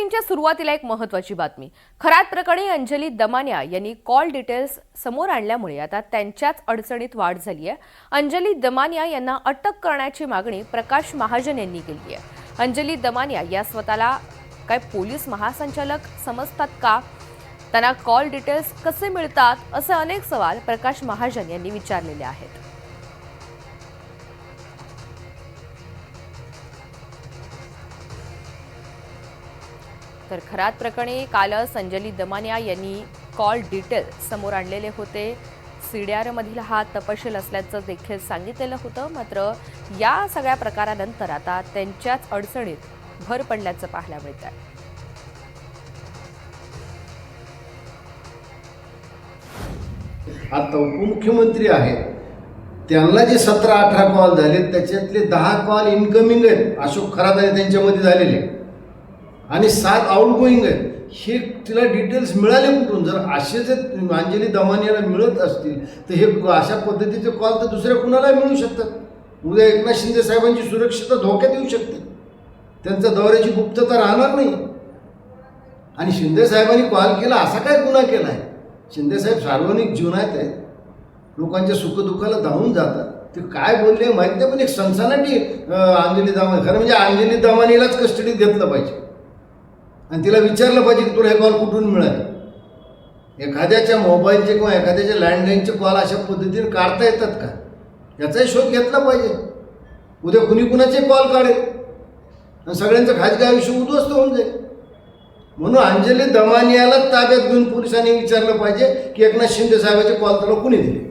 बुलेटिनच्या सुरुवातीला एक महत्त्वाची बातमी। खरात प्रकरणी अंजली दमानिया यांनी कॉल डिटेल्स समोर आणल्यामुळे आता त्यांच्याच अडचणीत वाढ झाली आहे। अंजली दमानिया यांना अटक करण्याची मागणी प्रकाश महाजन यांनी केली आहे। अंजली दमानिया या स्वतःला काय पोलीस महासंचालक समजतात का? त्यांना कॉल डिटेल्स कसे मिळतात? असे अनेक सवाल प्रकाश महाजन यांनी विचारलेले आहेत। तर खरात प्रकरणी कालच अंजली दमानिया यांनी कॉल डिटेल्स समोर आणलेले होते। सीडीआर मधील हा तपशील असल्याचं देखील सांगितलेलं होतं। मात्र या सगळ्या प्रकारानंतर आता त्यांच्याच अडचणीत भर पडल्याचं पाहायला मिळत आहे। आता उपमुख्यमंत्री आहेत, त्यांना जे 17-18 कॉल झाले त्याच्यातले 10 कॉल इनकमिंग आहेत, अशोक खरात आणि त्यांच्यामध्ये झालेले, आणि 7 आउटगोईंग आहेत। हे तिला डिटेल्स मिळाले कुठून? जर असे जर अंजली दमानियाला मिळत असतील तर हे अशा पद्धतीचे कॉल तर दुसऱ्या कुणाला मिळू शकतात। उद्या एकनाथ शिंदे साहेबांची सुरक्षितता धोक्यात येऊ शकते, त्यांच्या दौऱ्याची गुप्तता राहणार नाही। आणि शिंदे साहेबांनी कॉल केला असा काय गुन्हा केला आहे? शिंदे साहेब सार्वजनिक जीवनात आहेत, लोकांच्या सुखदुःखाला धावून जातात। ते काय बोलले माहीत नाही, पण एक सनसनाटी अंजली दमानिया, खरं म्हणजे अंजली दमानियालाच कस्टडीत घेतलं पाहिजे आणि तिला विचारलं पाहिजे की तुला हे कॉल कुठून मिळाले। एखाद्याच्या मोबाईलचे किंवा एखाद्याच्या लँडलाईनचे कॉल अशा पद्धतीने काढता येतात का, याचाही शोध घेतला पाहिजे। उद्या कुणी कुणाचे कॉल काढेल आणि सगळ्यांचं खाजगी आयुष्य उद्ध्वस्त होऊन जाईल। म्हणून अंजली दमानियाला ताब्यात घेऊन पोलिसांनी विचारलं पाहिजे की एकनाथ शिंदे साहेबांचे कॉल तुला कुणी दिले।